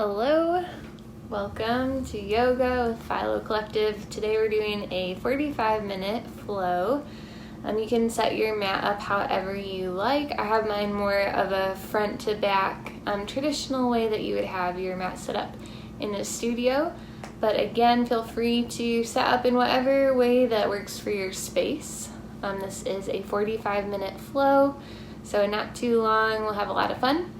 Hello, welcome to Yoga with Philo Collective. Today we're doing a 45-minute flow. You can set your mat up however you like. I have mine more of a front to back traditional way that you would have your mat set up in a studio. But again, feel free to set up in whatever way that works for your space. This is a 45-minute flow, so not too long. We'll have a lot of fun.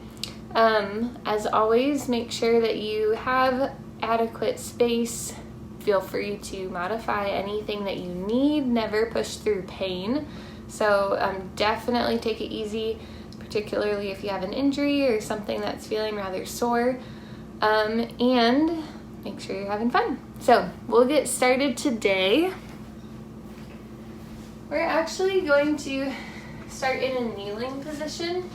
As always, make sure that you have adequate space. Feel free to modify anything that you need. Never push through pain. So definitely take it easy, particularly if you have an injury or something that's feeling rather sore. And make sure you're having fun. So we'll get started today. We're actually going to start in a kneeling position.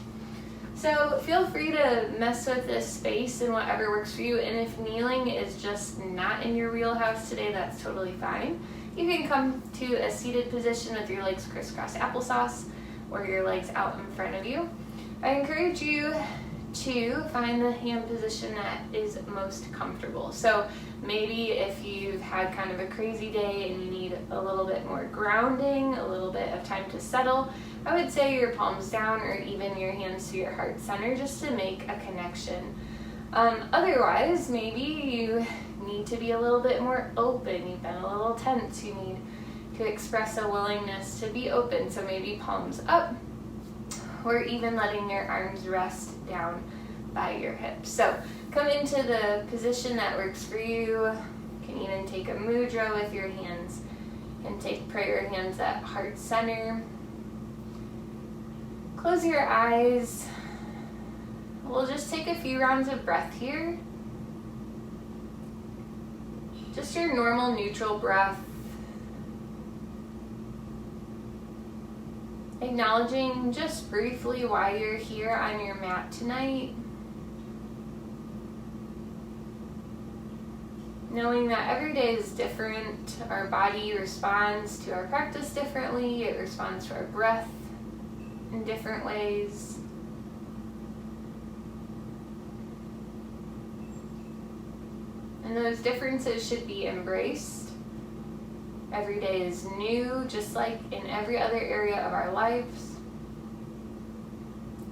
So feel free to mess with this space and whatever works for you. And if kneeling is just not in your wheelhouse today, that's totally fine. You can come to a seated position with your legs crisscross applesauce or your legs out in front of you. I encourage you to find the hand position that is most comfortable. So maybe if you've had kind of a crazy day and you need a little bit more grounding, a little bit of time to settle, I would say your palms down or even your hands to your heart center just to make a connection. Otherwise, maybe you need to be a little bit more open. You've been a little tense. You need to express a willingness to be open. So maybe palms up or even letting your arms rest down by your hips. So come into the position that works for you. You can even take a mudra with your hands and take prayer hands at heart center. Close your eyes. We'll just take a few rounds of breath here. Just your normal neutral breath. Acknowledging just briefly why you're here on your mat tonight. Knowing that every day is different. Our body responds to our practice differently. It responds to our breath in different ways. And those differences should be embraced. Every day is new, just like in every other area of our lives.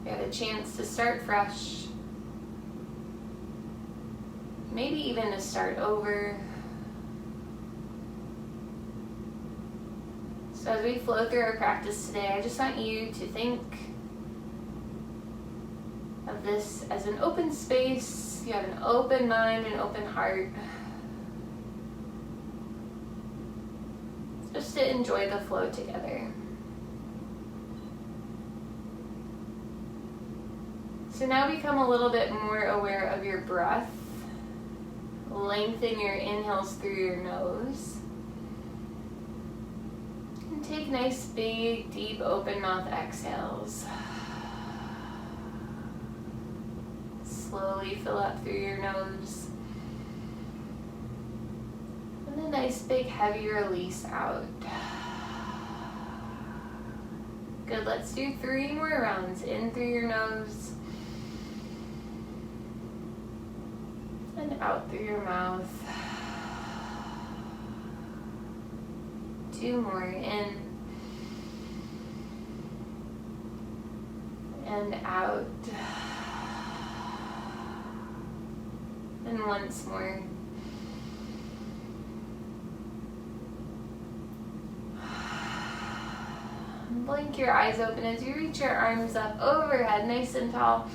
We have a chance to start fresh. Maybe even to start over. So as we flow through our practice today, I just want you to think of this as an open space. You have an open mind, an open heart. Just to enjoy the flow together. So now become a little bit more aware of your breath. Lengthen your inhales through your nose. And take nice, big, deep, open mouth exhales. Slowly fill up through your nose. And a nice, big, heavy release out. Good, let's do 3 more rounds. In through your nose. And out through your mouth. 2 more, in. And out. And once more. Blink your eyes open as you reach your arms up overhead, nice and tall.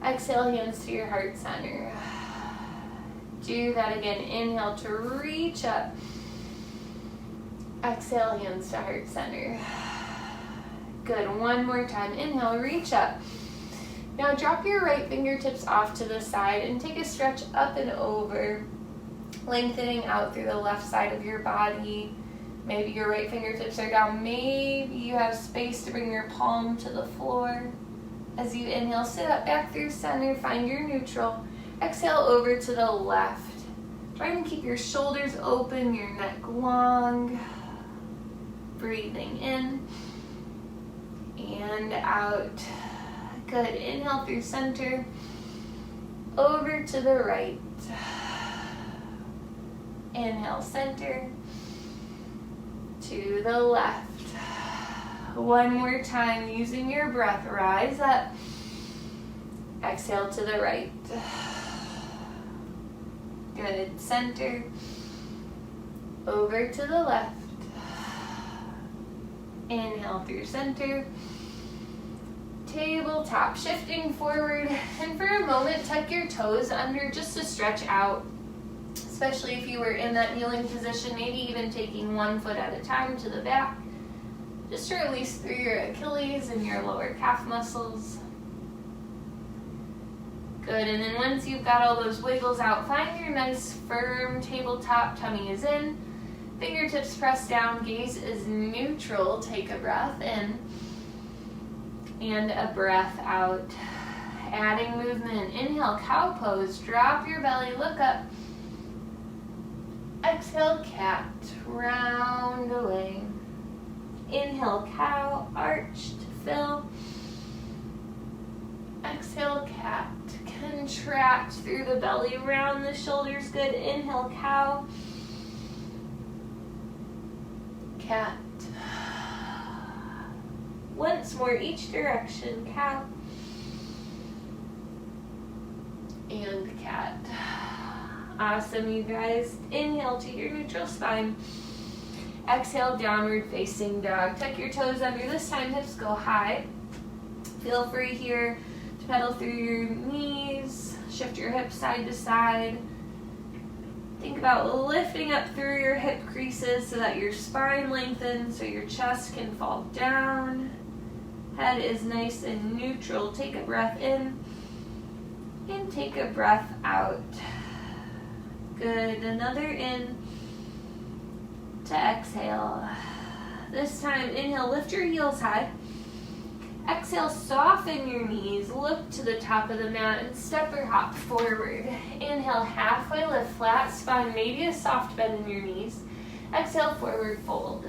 Exhale, hands to your heart center. Do that again. Inhale to reach up. Exhale, hands to heart center. Good. One more time. Inhale, reach up. Now drop your right fingertips off to the side and take a stretch up and over, lengthening out through the left side of your body. Maybe your right fingertips are down. Maybe you have space to bring your palm to the floor. As you inhale, sit up back through center, find your neutral. Exhale over to the left. Try and keep your shoulders open, your neck long. Breathing in and out. Good. Inhale through center. over to the right. Inhale, center. To the left. One more time, using your breath, rise up. Exhale to the right. Good, center. Over to the left. Inhale through center. Tabletop, shifting forward. And for a moment, tuck your toes under just to stretch out. Especially if you were in that kneeling position, maybe even taking one foot at a time to the back. Just to release through your Achilles and your lower calf muscles. Good, and then once you've got all those wiggles out, find your nice firm tabletop, tummy is in. Fingertips press down, gaze is neutral. Take a breath in and a breath out. Adding movement. Inhale, cow pose. Drop your belly, look up. Exhale, cat. Round away. Inhale, cow. Arch to fill. Exhale, cat. Contract through the belly, round the shoulders. Good. Inhale, cow. Cat. Once more, each direction. Cow. And cat. Awesome, you guys. Inhale to your neutral spine. Exhale, downward facing dog. Tuck your toes under. This time, hips go high. Feel free here to pedal through your knees. Shift your hips side to side. Think about lifting up through your hip creases so that your spine lengthens so your chest can fall down. Head is nice and neutral. Take a breath in and take a breath out. Good. Another in to exhale. This time, inhale, lift your heels high. Exhale, soften your knees. Look to the top of the mat and step or hop forward. Inhale, halfway lift, flat spine, maybe a soft bend in your knees. Exhale, forward fold.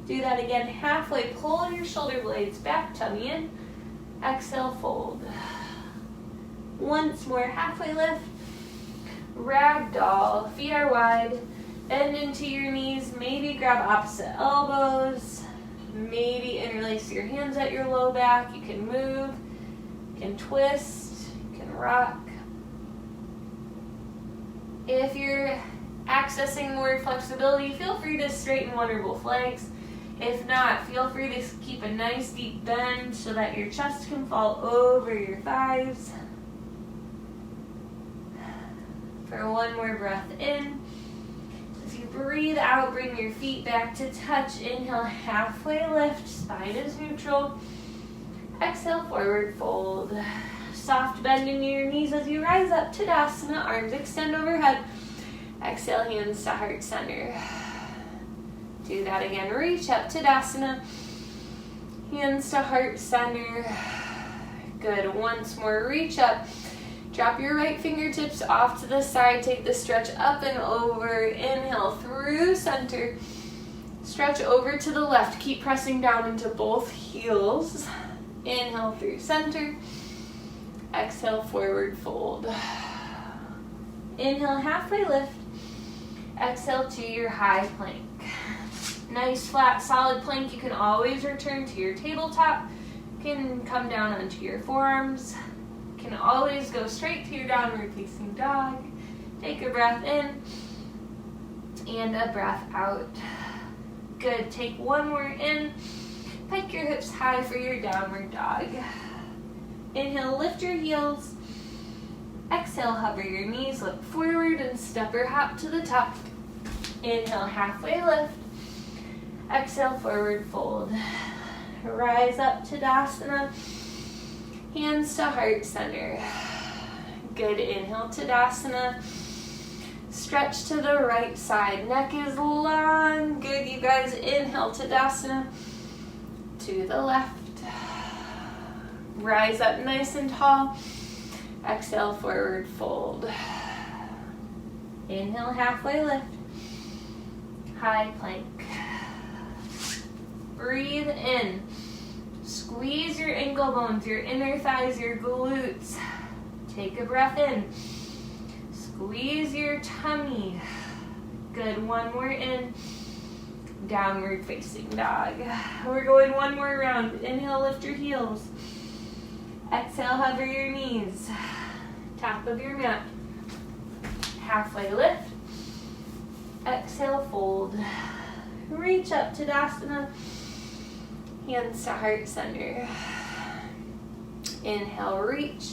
Do that again. Halfway, pull your shoulder blades back, tummy in. Exhale, fold. Once more, halfway lift. Ragdoll, feet are wide. Bend into your knees, maybe grab opposite elbows. Maybe interlace your hands at your low back. You can move, you can twist, you can rock. If you're accessing more flexibility, feel free to straighten one or both legs. If not, feel free to keep a nice deep bend so that your chest can fall over your thighs. For one more breath in. As you breathe out, bring your feet back to touch. Inhale, halfway lift, spine is neutral. Exhale, forward fold. Soft bend in your knees as you rise up, Tadasana, arms extend overhead. Exhale, hands to heart center. Do that again, reach up, Tadasana. Hands to heart center. Good, once more, reach up. Drop your right fingertips off to the side. Take the stretch up and over. Inhale through center. Stretch over to the left. Keep pressing down into both heels. Inhale through center. Exhale, forward fold. Inhale, halfway lift. Exhale to your high plank. Nice, flat, solid plank. You can always return to your tabletop. You can come down onto your forearms. Can always go straight to your downward facing dog. Take a breath in and a breath out. Good. Take one more in. Pike your hips high for your downward dog. Inhale, lift your heels. Exhale, hover your knees, look forward and step or hop to the top. Inhale, halfway lift. Exhale, forward fold. Rise up, Tadasana. Hands to heart center. Good. Inhale, Tadasana. Stretch to the right side. Neck is long. Good, you guys. Inhale, Tadasana. To the left. Rise up nice and tall. Exhale, forward fold. Inhale, halfway lift. High plank. Breathe in. Squeeze your ankle bones, your inner thighs, your glutes. Take a breath in. Squeeze your tummy. Good, one more in. Downward facing dog. We're going one more round. Inhale, lift your heels. Exhale, hover your knees. Top of your mat. Halfway lift. Exhale, fold. Reach up to Tadasana. Hands to heart center. Inhale, reach.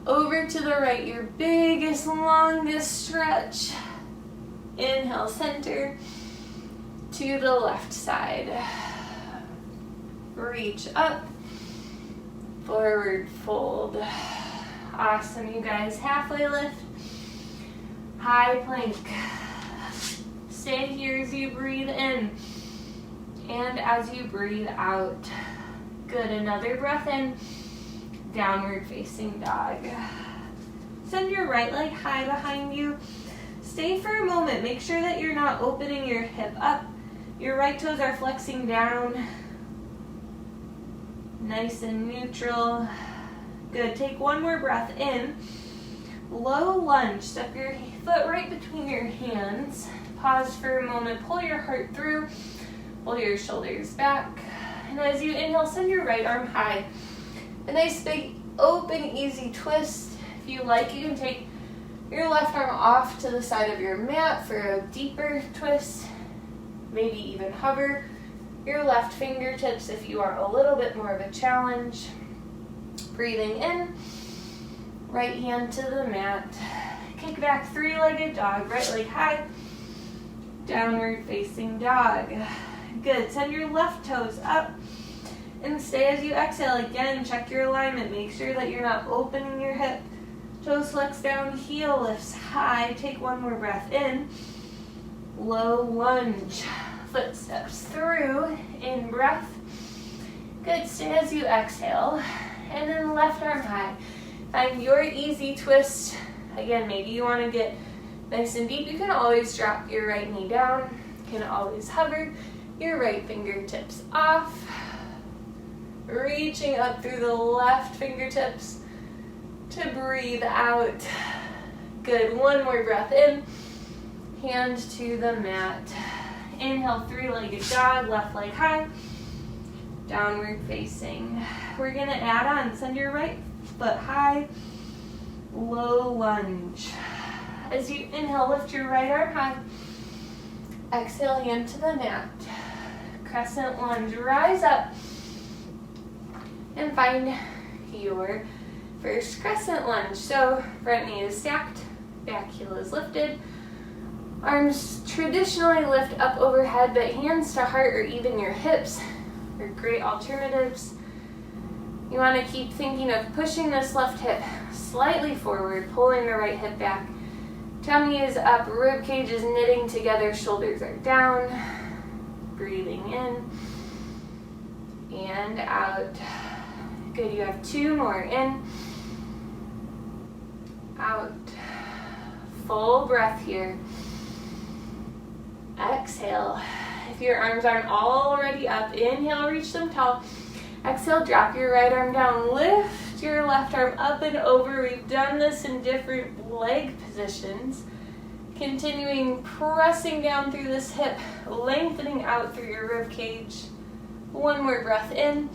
Over to the right, your biggest, longest stretch. Inhale, center. To the left side. Reach up. Forward fold. Awesome, you guys. Halfway lift. High plank. Stay here as you breathe in and as you breathe out. Good, another breath in. Downward facing dog. Send your right leg high behind you. Stay for a moment. Make sure that you're not opening your hip up. Your right toes are flexing down. Nice and neutral. Good, take one more breath in. Low lunge, step your foot right between your hands. Pause for a moment, pull your heart through, pull your shoulders back. And as you inhale, send your right arm high. A nice big open, easy twist. If you like, you can take your left arm off to the side of your mat for a deeper twist. Maybe even hover your left fingertips if you are a little bit more of a challenge. Breathing in, right hand to the mat. Kick back, three-legged dog, right leg high. Downward facing dog. Good, send your left toes up and stay as you exhale. Again, check your alignment. Make sure that you're not opening your hip. Toes flex down, heel lifts high. Take one more breath in. Low lunge. Footsteps through, in breath. Good, stay as you exhale. And then left arm high. Find your easy twist. Again, maybe you want to get nice and deep. You can always drop your right knee down. You can always hover your right fingertips off. Reaching up through the left fingertips to breathe out. Good, one more breath in. Hand to the mat. Inhale, three-legged dog, left leg high. Downward facing. We're gonna add on, send your right foot high. Low lunge. As you inhale, lift your right arm high. Exhale, hand to the mat. Crescent lunge, rise up. And find your first crescent lunge. So front knee is stacked, back heel is lifted. Arms traditionally lift up overhead, but hands to heart or even your hips are great alternatives. You want to keep thinking of pushing this left hip slightly forward, pulling the right hip back. Tummy is up, rib cage is knitting together, shoulders are down. Breathing in and out. Good, you have two more. In, out. Full breath here. Exhale. If your arms aren't already up, inhale, reach them tall. Exhale, drop your right arm down. Lift your left arm up and over. We've done this in different leg positions. Continuing pressing down through this hip, lengthening out through your rib cage. One more breath in.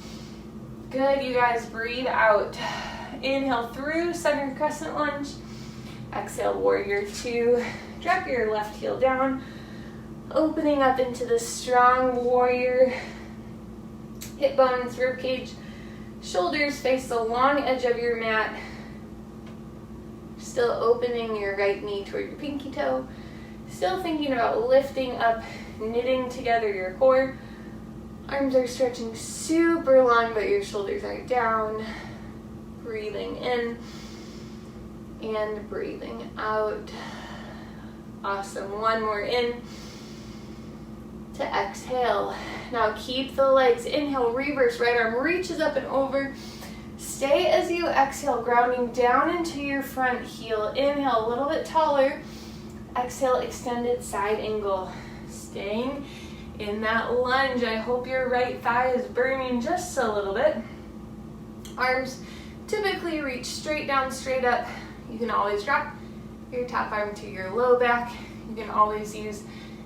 Good, you guys, breathe out. Inhale through center crescent lunge. Exhale, warrior two. Drop your left heel down. Opening up into the strong warrior. Hip bones, rib cage, shoulders face the long edge of your mat. Still opening your right knee toward your pinky toe. Still thinking about lifting up, knitting together your core. Arms are stretching super long, but your shoulders are down. Breathing in and breathing out. Awesome. One more in. To exhale. Now keep the legs. Inhale, reverse, right arm reaches up and over. Stay as you exhale, grounding down into your front heel. Inhale, a little bit taller. Exhale, extended side angle. Staying in that lunge. I hope your right thigh is burning just a little bit. Arms typically reach straight down, straight up. You can always drop your top arm to your low back. You can always use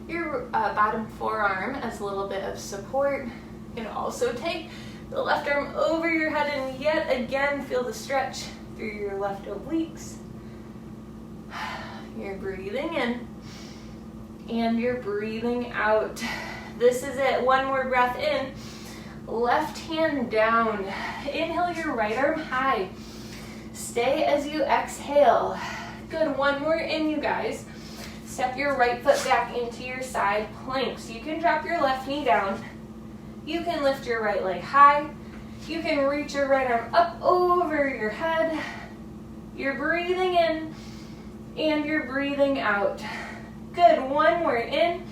your bottom forearm as a little bit of support. You can also take the left arm over your head and yet again feel the stretch through your left obliques. You're breathing in and you're breathing out. This is it. One more breath in. Left hand down. Inhale your right arm high. Stay as you exhale. Good. One more in, you guys. Step your right foot back into your side plank. So you can drop your left knee down. You can lift your right leg high. You can reach your right arm up over your head. You're breathing in and you're breathing out. Good. One more in.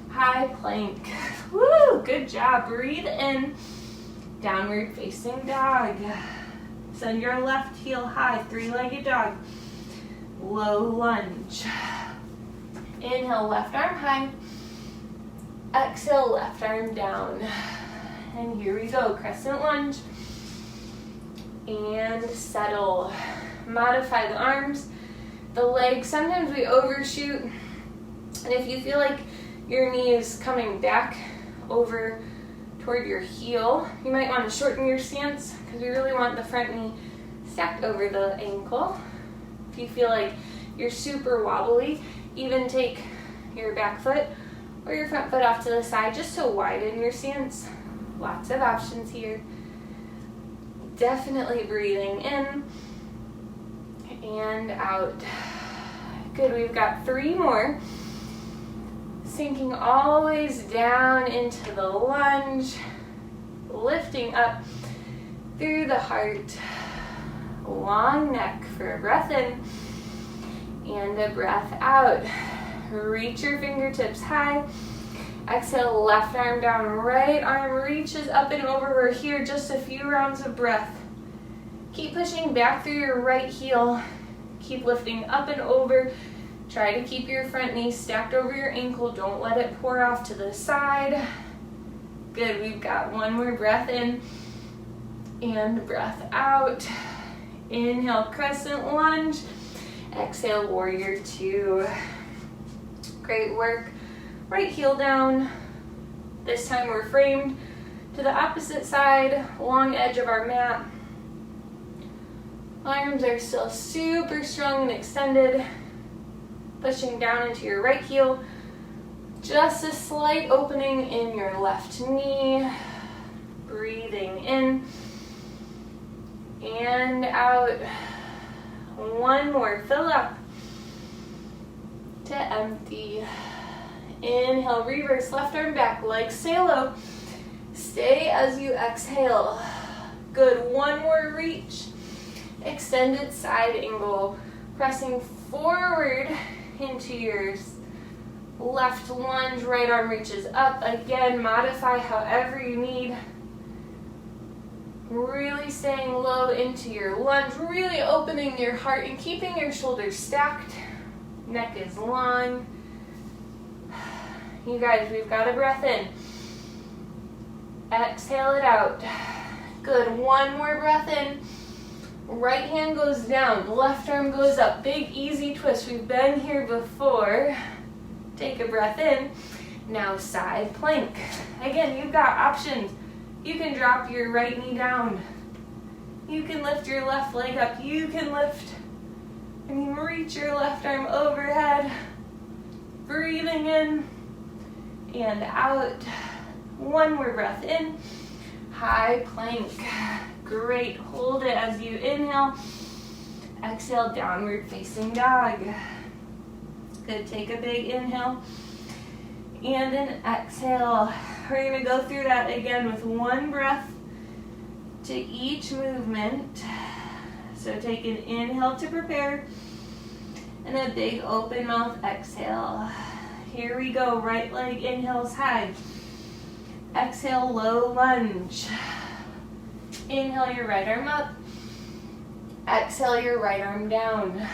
High plank. Woo, good job. Breathe in. Downward facing dog. Send your left heel high. Three-legged dog. Low lunge. Inhale, left arm high. Exhale, left arm down. And here we go. Crescent lunge. And settle. Modify the arms, the legs. Sometimes we overshoot. And if you feel like your knee is coming back over toward your heel, you might want to shorten your stance because we really want the front knee stacked over the ankle. If you feel like you're super wobbly, even take your back foot or your front foot off to the side just to widen your stance. Lots of options here. Definitely breathing in and out. Good, we've got 3 more. Sinking always down into the lunge, lifting up through the heart. Long neck for a breath in and a breath out. Reach your fingertips high. Exhale, left arm down, right arm reaches up and over. We're here, just a few rounds of breath. Keep pushing back through your right heel. Keep lifting up and over. Try to keep your front knee stacked over your ankle. Don't let it pour off to the side. Good, we've got 1 more breath in and breath out. Inhale, crescent lunge. Exhale, warrior 2. Great work. Right heel down. This time we're framed to the opposite side, long edge of our mat. Arms are still super strong and extended. Pushing down into your right heel. Just a slight opening in your left knee. Breathing in and out. 1 more. Fill up to empty. Inhale, reverse left arm back, legs stay low. Stay as you exhale. Good. 1 more reach. Extended side angle. Pressing forward into your left lunge. Right arm reaches up. Again, modify however you need. Really staying low into your lunge. Really opening your heart and keeping your shoulders stacked. Neck is long. You guys, we've got a breath in. Exhale it out. Good. 1 more breath in. Right hand goes down. Left arm goes up. Big, easy twist. We've been here before. Take a breath in. Now side plank. Again, you've got options. You can drop your right knee down. You can lift your left leg up. You can lift and reach your left arm overhead. Breathing in and out. 1 more breath in. High plank. Great. Hold it as you inhale. Exhale, downward facing dog. Good. Take a big inhale and an exhale. We're going to go through that again with 1 breath to each movement. So take an inhale to prepare and a big open mouth exhale. Here we go. Right leg inhales high. Exhale, low lunge. Inhale your right arm up. Exhale your right arm down.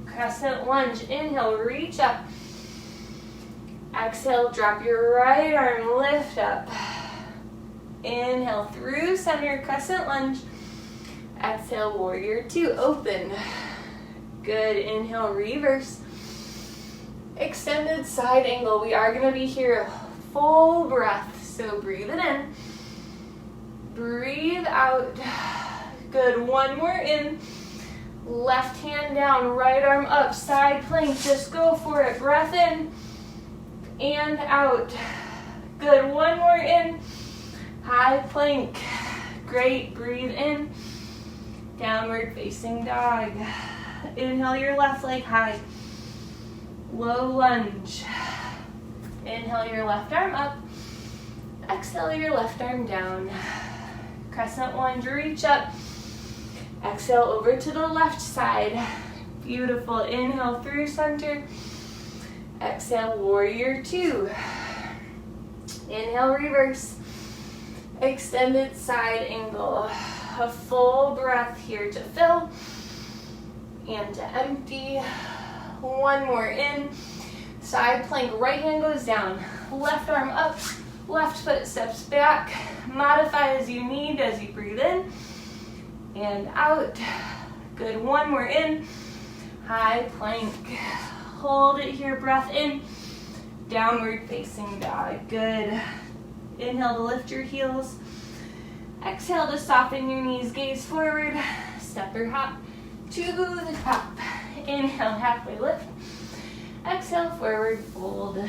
Crescent lunge. Inhale, reach up. Exhale, drop your right arm, lift up. Inhale through center, crescent lunge. Exhale, warrior two, open. Good, inhale, reverse. Extended side angle. We are gonna be here full breath, so breathe it in. Breathe out. Good, one more in. Left hand down, right arm up, side plank, just go for it. Breath in and out. Good, one more in. High plank. Great, breathe in. Downward facing dog. Inhale your left leg high. Low lunge. Inhale your left arm up. Exhale your left arm down. Crescent lunge, reach up. Exhale over to the left side. Beautiful. Inhale through center. Exhale, warrior two. Inhale, reverse. Extended side angle. A full breath here to fill and to empty. One more in. Side plank, right hand goes down. Left arm up, left foot steps back. Modify as you need as you breathe in and out. Good, one more in. High plank. Hold it here, breath in. Downward facing dog. Good. Inhale to lift your heels. Exhale to soften your knees, gaze forward. Step or hop to the top. Inhale, halfway lift. Exhale, forward fold.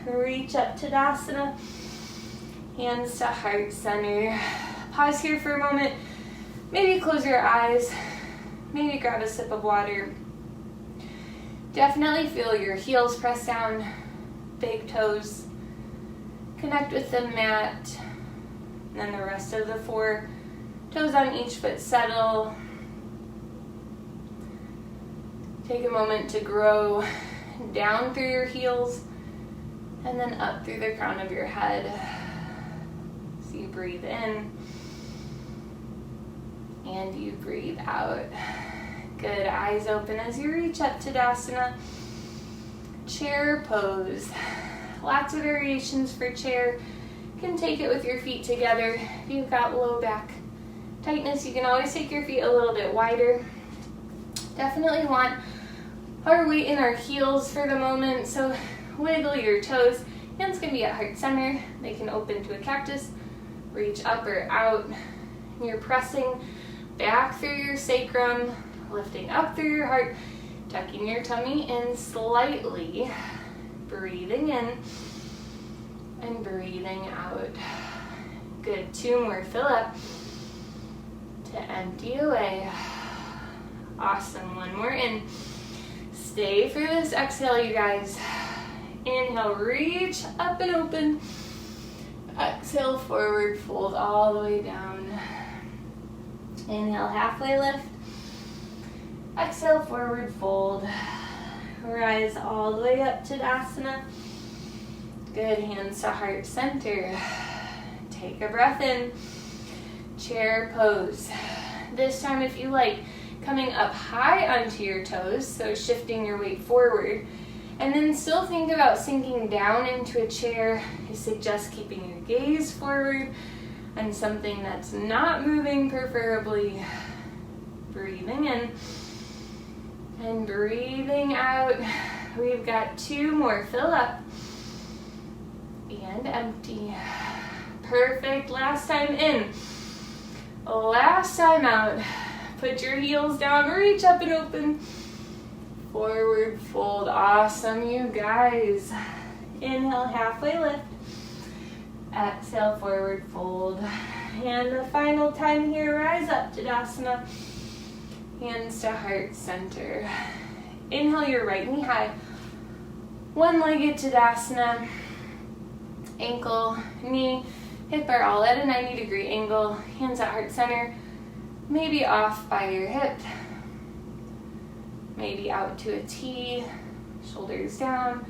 Reach up to Tadasana. Hands to heart center. Pause here for a moment. Maybe close your eyes. Maybe grab a sip of water. Definitely feel your heels press down, big toes. Connect with the mat. And then the rest of the 4 toes on each foot settle. Take a moment to grow down through your heels and then up through the crown of your head. So you breathe in and you breathe out. Good, eyes open as you reach up to Tadasana. Chair pose. Lots of variations for chair. You can take it with your feet together. If you've got low back tightness, you can always take your feet a little bit wider. Definitely want our weight in our heels for the moment, so wiggle your toes. Hands can be at heart center. They can open to a cactus, reach up or out. You're pressing back through your sacrum, lifting up through your heart, tucking your tummy in slightly, breathing in and breathing out. Good, 2 more, fill up to empty away. Awesome, 1 more in. Stay for this exhale, you guys. Inhale, reach up and open. Exhale, forward fold all the way down. Inhale, halfway lift. Exhale, forward fold. Rise all the way up to Tadasana. Good, hands to heart center. Take a breath in. Chair pose. This time, if you like, coming up high onto your toes, so shifting your weight forward. And then still think about sinking down into a chair. I suggest keeping your gaze forward on something that's not moving, preferably. Breathing in and breathing out. We've got 2 more. Fill up and empty. Perfect. Last time in. Last time out. Put your heels down, reach up and open. Forward fold. Awesome, you guys. Inhale, halfway lift. Exhale, forward fold. And the final time here, rise up to Tadasana. Hands to heart center. Inhale your right knee high. One-legged Tadasana. Ankle, knee, hip are all at a 90-degree angle. Hands at heart center. Maybe off by your hip. Maybe out to a T. Shoulders down.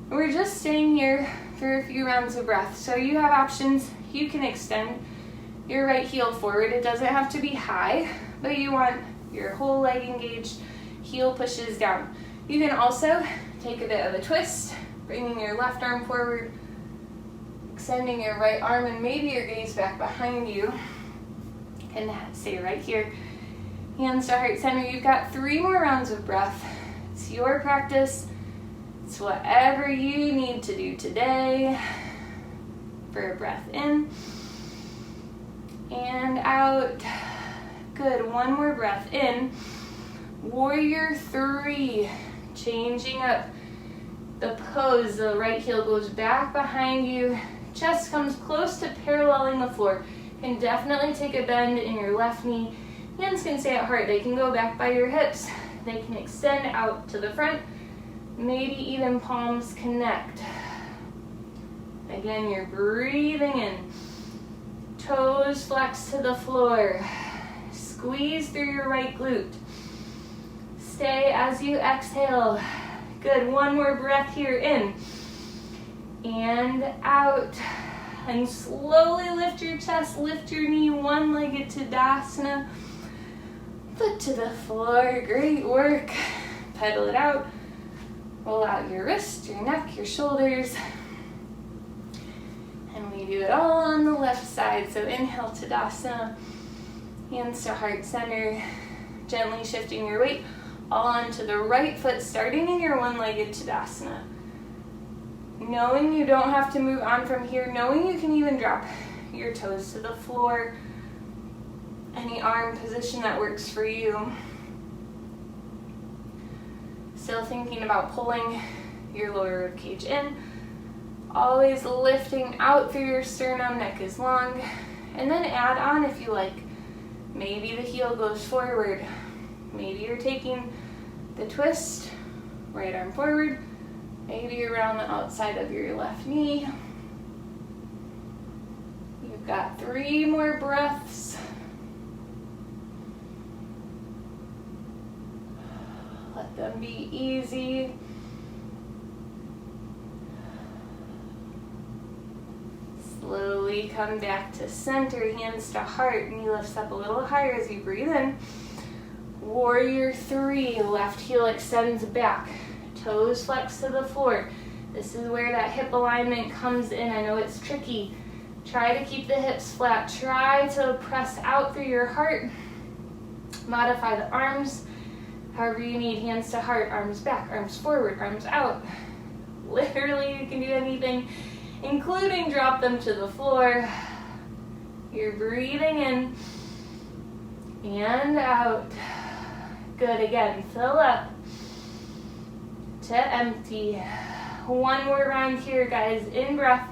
We're just staying here for a few rounds of breath. So you have options. You can extend your right heel forward. It doesn't have to be high, but you want your whole leg engaged. Heel pushes down. You can also take a bit of a twist, bringing your left arm forward, extending your right arm and maybe your gaze back behind you. And stay right here. Hands to heart center. You've got 3 more rounds of breath. It's your practice. It's whatever you need to do today. For a breath in and out. Good. 1 more breath in. Warrior 3. Changing up the pose. The right heel goes back behind you. Chest comes close to paralleling the floor. You can definitely take a bend in your left knee. Hands can stay at heart. They can go back by your hips. They can extend out to the front. Maybe even palms connect. Again, you're breathing in. Toes flex to the floor. Squeeze through your right glute. Stay as you exhale. Good. 1 more breath here in. And out. And slowly lift your chest, lift your knee, one-legged Tadasana. Foot to the floor, great work. Pedal it out. Roll out your wrist, your neck, your shoulders. And we do it all on the left side. So inhale, Tadasana. Hands to heart center. Gently shifting your weight all onto the right foot, starting in your one-legged Tadasana. Knowing you don't have to move on from here, knowing you can even drop your toes to the floor. Any arm position that works for you. Still thinking about pulling your lower rib cage in. Always lifting out through your sternum, neck is long. And then add on if you like. Maybe the heel goes forward. Maybe you're taking the twist, right arm forward. Maybe around the outside of your left knee. You've got 3 more breaths. Let them be easy. Slowly come back to center, hands to heart. Knee lifts up a little higher as you breathe in. Warrior 3, left heel extends back. Toes flex to the floor. This is where that hip alignment comes in. I know it's tricky. Try to keep the hips flat. Try to press out through your heart. Modify the arms however you need. Hands to heart, arms back, arms forward, arms out. Literally, you can do anything, including drop them to the floor. You're breathing in and out. Good. Again, fill up to empty. 1 more round here, guys. In breath.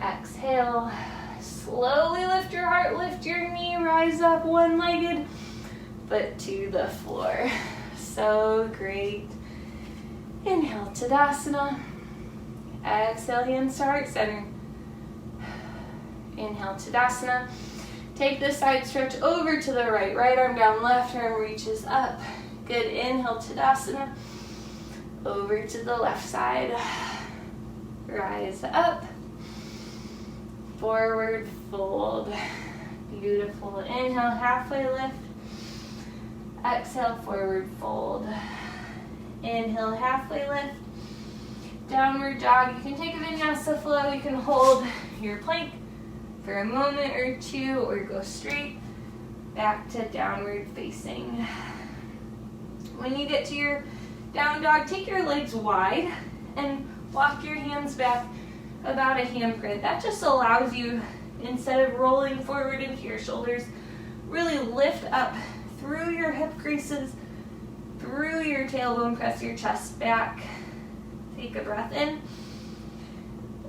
Exhale. Slowly lift your heart, lift your knee, rise up one-legged, foot to the floor. So great. Inhale, Tadasana. Exhale, hands to heart center. Inhale, Tadasana. Take this side stretch over to the right. Right arm down, left arm reaches up. Good. Inhale, Tadasana. Over to the left side. Rise up. Forward fold. Beautiful. Inhale, halfway lift. Exhale, forward fold. Inhale, halfway lift. Downward dog. You can take a vinyasa flow. You can hold your plank for a moment or 2 or go straight back to downward facing. When you get to your down dog, take your legs wide and walk your hands back about a handprint. That just allows you, instead of rolling forward into your shoulders, really lift up through your hip creases, through your tailbone, press your chest back. Take a breath in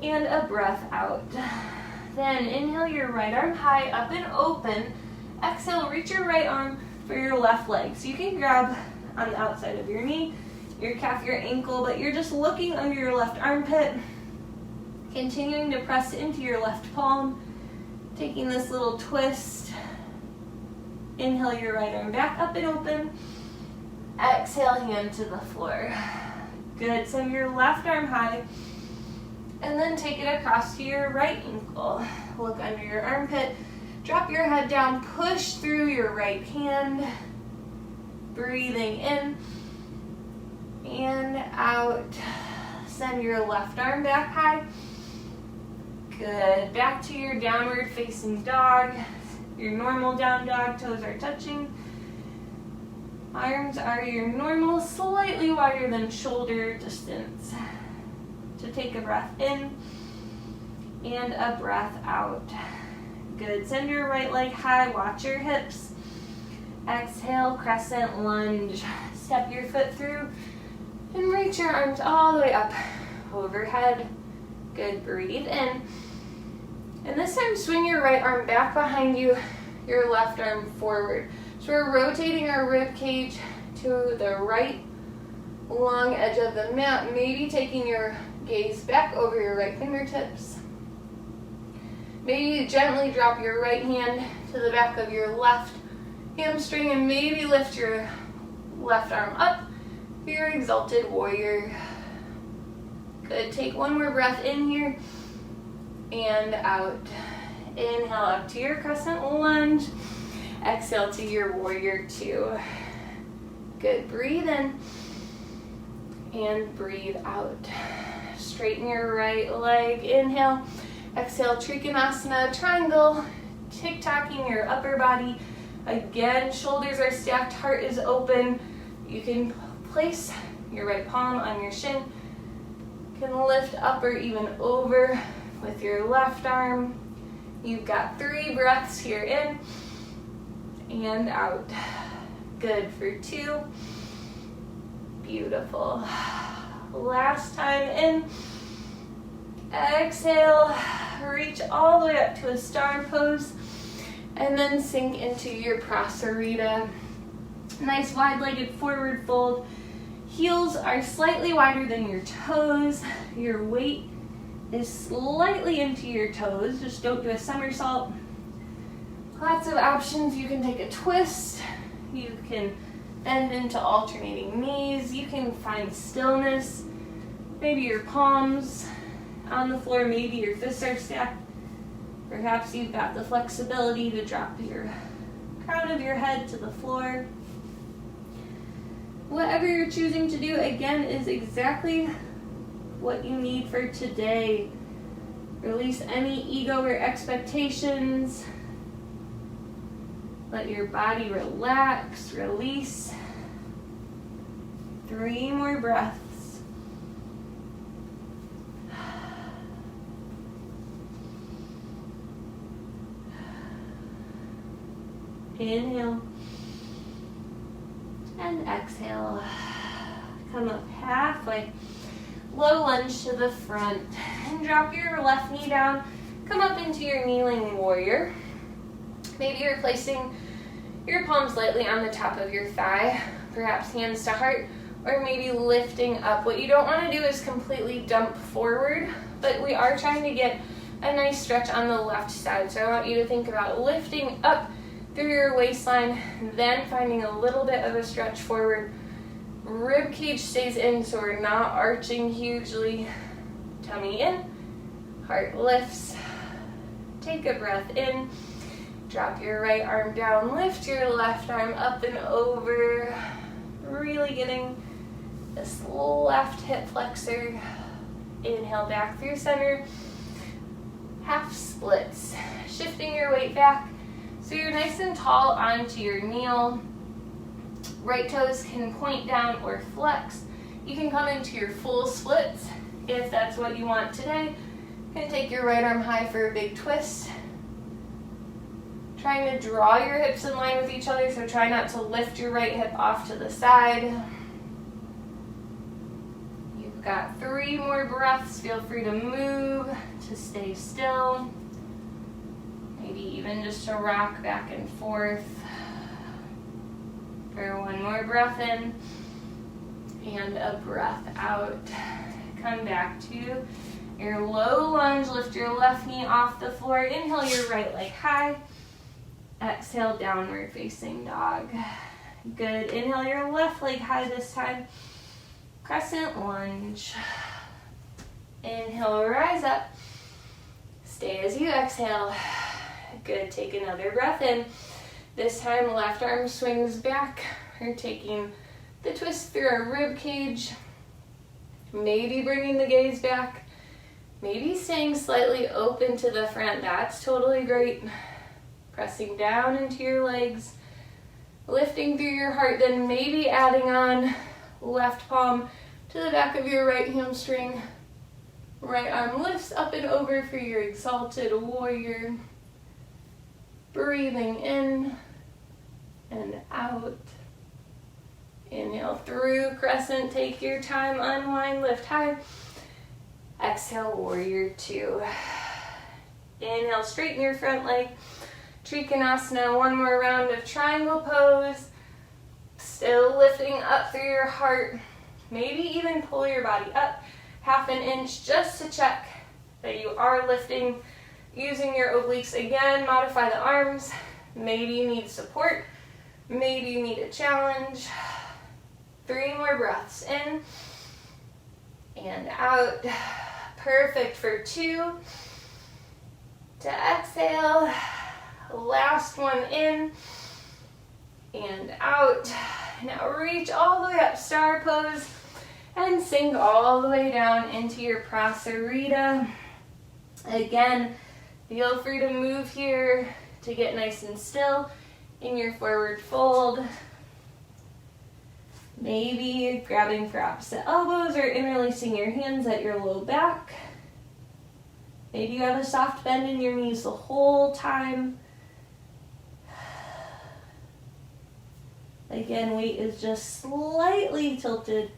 and a breath out. Then inhale your right arm high up and open. Exhale, reach your right arm for your left leg. So you can grab on the outside of your knee, your calf, your ankle, but you're just looking under your left armpit, continuing to press into your left palm, taking this little twist. Inhale your right arm back up and open. Exhale, hand to the floor. Good. Send your left arm high and then take it across to your right ankle. Look under your armpit. Drop your head down. Push through your right hand. Breathing in and out. Send your left arm back high. Good. Back to your downward facing dog. your normal down dog, toes are touching. Arms are your normal, slightly wider than shoulder distance. So take a breath in and a breath out. Good, send your right leg high, watch your hips. Exhale, crescent lunge. Step your foot through and reach your arms all the way up overhead. Good, breathe in. And this time swing your right arm back behind you, your left arm forward. So we're rotating our rib cage to the right long edge of the mat, maybe taking your gaze back over your right fingertips. Maybe gently drop your right hand to the back of your left hamstring and maybe lift your left arm up for your exalted warrior. Good, take one more breath in here and out. Inhale up to your crescent lunge. Exhale to your warrior two. Good, breathe in and breathe out. Straighten your right leg, inhale. Exhale, Trikonasana, triangle. Tick-tocking your upper body. Again, shoulders are stacked, heart is open. You can place your right palm on your shin. You can lift up or even over with your left arm. You've got 3 breaths here in and out. Good for 2. Beautiful. Last time in. Exhale, reach all the way up to a star pose and then sink into your Prasarita. Nice wide-legged forward fold. Heels are slightly wider than your toes. Your weight is slightly into your toes. Just don't do a somersault. Lots of options. You can take a twist. You can bend into alternating knees. You can find stillness. Maybe your palms on the floor. Maybe your fists are stacked. Perhaps you've got the flexibility to drop your crown of your head to the floor. Whatever you're choosing to do, again, is exactly what you need for today. Release any ego or expectations. Let your body relax, release. 3 more breaths. Inhale and exhale. Come up halfway. Low lunge to the front and drop your left knee down. Come up into your kneeling warrior. Maybe you're placing your palms lightly on the top of your thigh, perhaps hands to heart, or maybe lifting up. What you don't want to do is completely dump forward, but we are trying to get a nice stretch on the left side. So I want you to think about lifting up through your waistline, then finding a little bit of a stretch forward. Rib cage stays in, so we're not arching hugely. Tummy in, heart lifts. Take a breath in. Drop your right arm down, lift your left arm up and over. Really getting this left hip flexor. Inhale back through center. Half splits. Shifting your weight back so you're nice and tall onto your kneel. Right toes can point down or flex. You can come into your full splits if that's what you want today. You can take your right arm high for a big twist. Trying to draw your hips in line with each other, so try not to lift your right hip off to the side. You've got 3 more breaths. Feel free to move, to stay still. Maybe even just to rock back and forth. For 1 more breath in and a breath out. Come back to your low lunge. Lift your left knee off the floor. Inhale your right leg high. Exhale, downward facing dog. Good. Inhale your left leg high this time. Crescent lunge. Inhale, rise up. Stay as you exhale. Good. Take another breath in. This time, left arm swings back. We're taking the twist through our rib cage. Maybe bringing the gaze back. Maybe staying slightly open to the front. That's totally great. Pressing down into your legs, lifting through your heart, then maybe adding on left palm to the back of your right hamstring. Right arm lifts up and over for your exalted warrior. Breathing in and out. Inhale through crescent, take your time, unwind, lift high. Exhale, warrior two. Inhale, straighten your front leg. Trikonasana, one more round of triangle pose. Still lifting up through your heart. Maybe even pull your body up 1/2 inch just to check that you are lifting. Using your obliques again, modify the arms. Maybe you need support. Maybe you need a challenge. 3 more breaths in and out. Perfect for 2. To exhale. Last one in and out. Now reach all the way up, star pose, and sink all the way down into your prasarita. Again, feel free to move here to get nice and still in your forward fold. Maybe grabbing for opposite elbows or interlacing your hands at your low back. Maybe you have a soft bend in your knees the whole time. Again, weight is just slightly tilted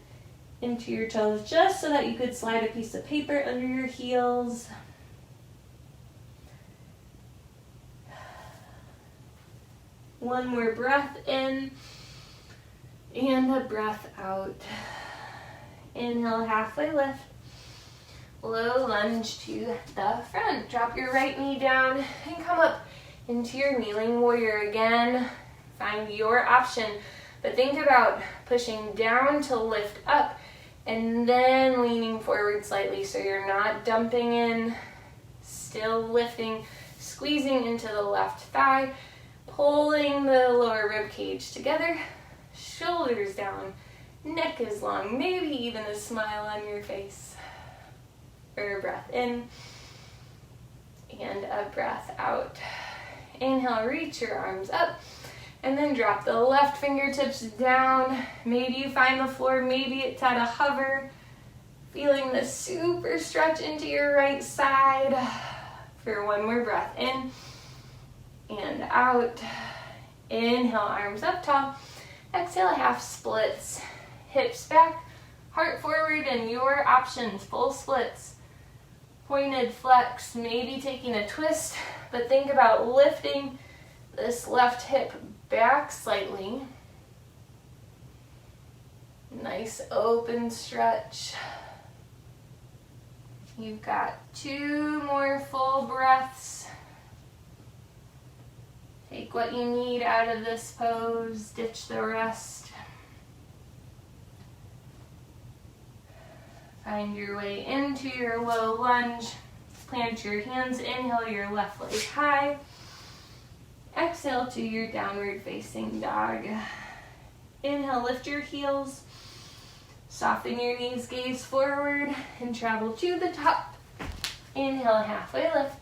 into your toes just so that you could slide a piece of paper under your heels. One more breath in and a breath out. Inhale, halfway lift. Low lunge to the front. Drop your right knee down and come up into your kneeling warrior again. Find your option, but think about pushing down to lift up and then leaning forward slightly so you're not dumping in, still lifting, squeezing into the left thigh, pulling the lower rib cage together, shoulders down, neck is long, maybe even a smile on your face. Or a breath in and a breath out. Inhale, reach your arms up. And then drop the left fingertips down. Maybe you find the floor, maybe it's at a hover. Feeling the super stretch into your right side. For one more breath in and out. Inhale, arms up tall. Exhale, half splits. Hips back, heart forward, and your options, full splits. Pointed flex, maybe taking a twist, but think about lifting this left hip back slightly. Nice open stretch. You've got 2 more full breaths. Take what you need out of this pose, ditch the rest. Find your way into your low lunge. Plant your hands, inhale your left leg high. Exhale to your downward facing dog. Inhale, lift your heels. Soften your knees, gaze forward, and travel to the top. Inhale, halfway lift.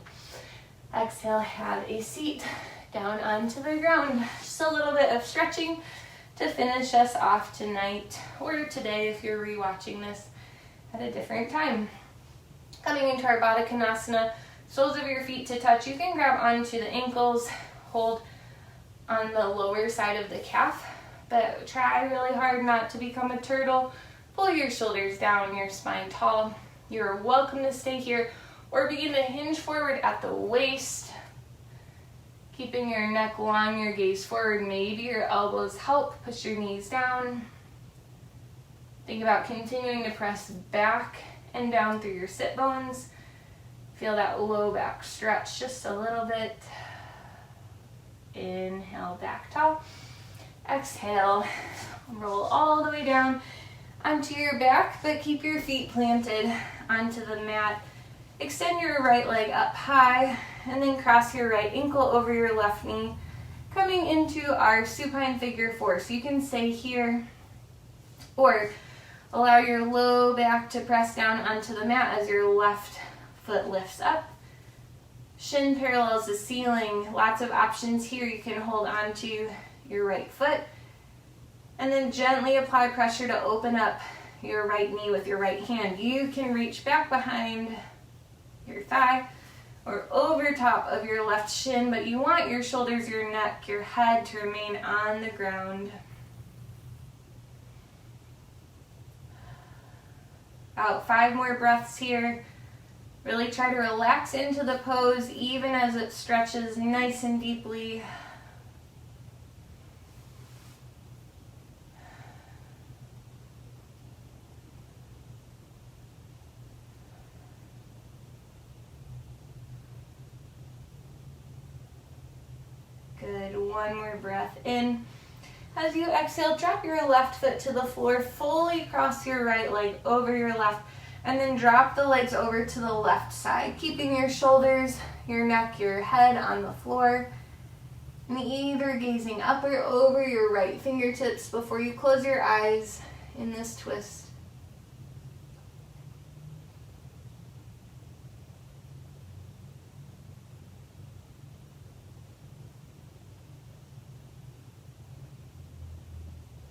Exhale, have a seat down onto the ground. Just a little bit of stretching to finish us off tonight, or today if you're rewatching this at a different time. Coming into our Baddha Konasana, soles of your feet to touch. You can grab onto the ankles, hold on the lower side of the calf, but try really hard not to become a turtle. Pull your shoulders down, your spine tall. You're welcome to stay here or begin to hinge forward at the waist. Keeping your neck long, your gaze forward. Maybe your elbows help. Push your knees down. Think about continuing to press back and down through your sit bones. Feel that low back stretch just a little bit. Inhale, back tall. Exhale, roll all the way down onto your back, but keep your feet planted onto the mat. Extend your right leg up high, and then cross your right ankle over your left knee, coming into our supine figure 4. So you can stay here, or allow your low back to press down onto the mat as your left foot lifts up. Shin parallels the ceiling. Lots of options here. You can hold on to your right foot and then gently apply pressure to open up your right knee with your right hand. You can reach back behind your thigh or over top of your left shin, but you want your shoulders, your neck, your head to remain on the ground. About 5 more breaths here. Really try to relax into the pose even as it stretches nice and deeply. Good, 1 more breath in. As you exhale, drop your left foot to the floor, fully cross your right leg over your left, and then drop the legs over to the left side, keeping your shoulders, your neck, your head on the floor, and either gazing up or over your right fingertips before you close your eyes in this twist.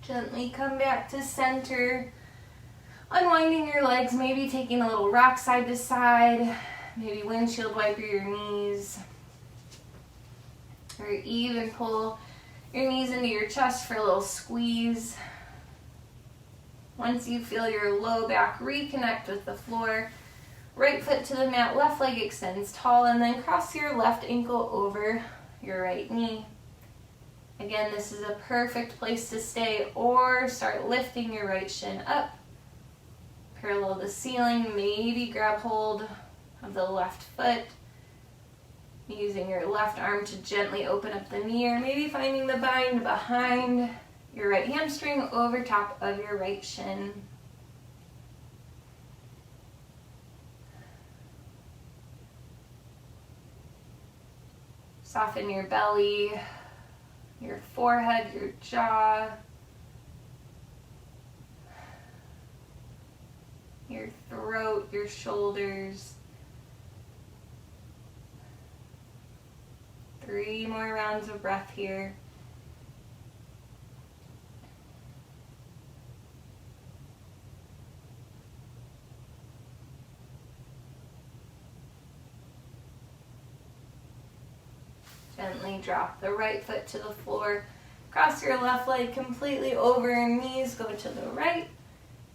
Gently come back to center, unwinding your legs, maybe taking a little rock side to side, maybe windshield wiper your knees, or even pull your knees into your chest for a little squeeze. Once you feel your low back reconnect with the floor, right foot to the mat, left leg extends tall, and then cross your left ankle over your right knee. Again, this is a perfect place to stay, or start lifting your right shin up. Parallel the ceiling, maybe grab hold of the left foot, using your left arm to gently open up the knee, or maybe finding the bind behind your right hamstring over top of your right shin. Soften your belly, your forehead, your jaw, your throat, your shoulders. 3 more rounds of breath here. Gently drop the right foot to the floor. Cross your left leg completely over your knees. Go to the right.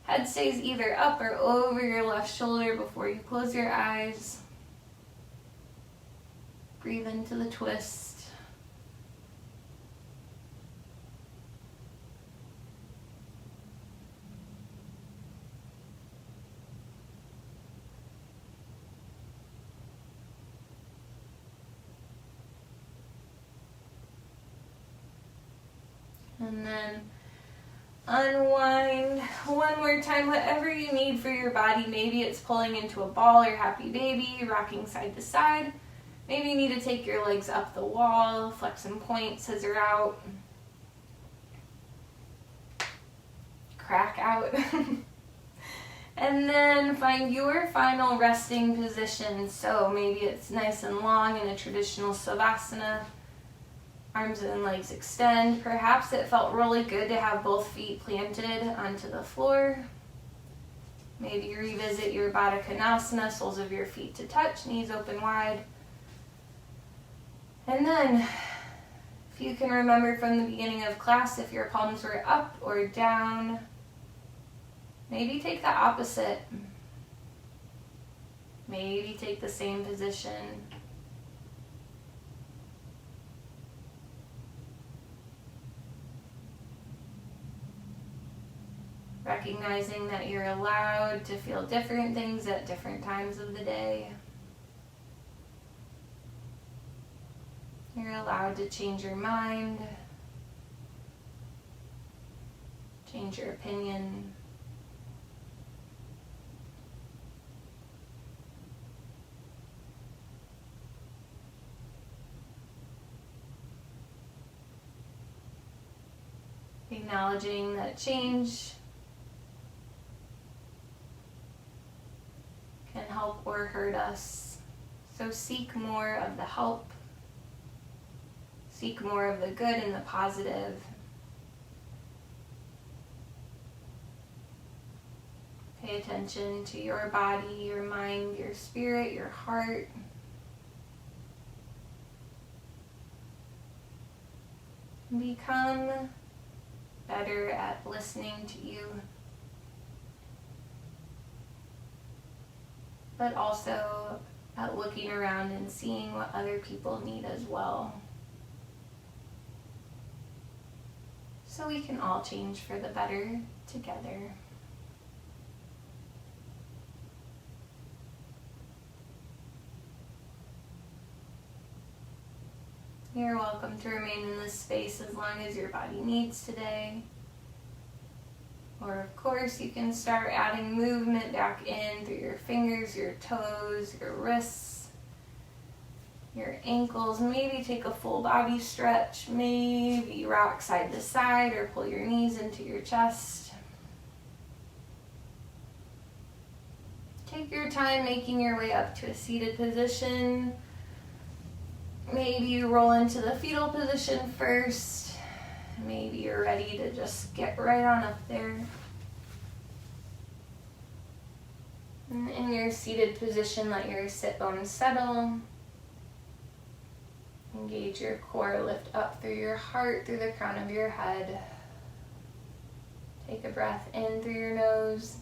Head stays either up or over your left shoulder before you close your eyes. Breathe into the twist. And then unwind 1 more time, whatever you need for your body. Maybe it's pulling into a ball or happy baby, rocking side to side. Maybe you need to take your legs up the wall, flex and point, scissor out, crack out. And then find your final resting position. So maybe it's nice and long in a traditional savasana. Arms and legs extend. Perhaps it felt really good to have both feet planted onto the floor. Maybe revisit your Baddha Konasana, soles of your feet to touch, knees open wide. And then, if you can remember from the beginning of class, if your palms were up or down, maybe take the opposite. Maybe take the same position. Recognizing that you're allowed to feel different things at different times of the day. You're allowed to change your mind, change your opinion. Acknowledging that change can help or hurt us. So seek more of the help. Seek more of the good and the positive. Pay attention to your body, your mind, your spirit, your heart. Become better at listening to you, but also at looking around and seeing what other people need as well. So we can all change for the better together. You're welcome to remain in this space as long as your body needs today. Or of course, you can start adding movement back in through your fingers, your toes, your wrists, your ankles. Maybe take a full body stretch. Maybe rock side to side or pull your knees into your chest. Take your time making your way up to a seated position. Maybe you roll into the fetal position first. Maybe you're ready to just get right on up there. And in your seated position, let your sit bones settle. Engage your core, lift up through your heart, through the crown of your head. Take a breath in through your nose.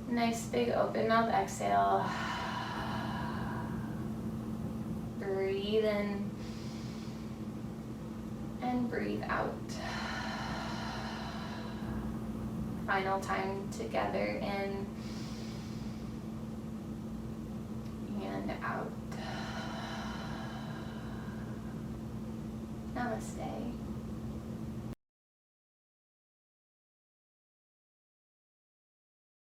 Nice big open mouth exhale. Breathe in and breathe out. Final time together in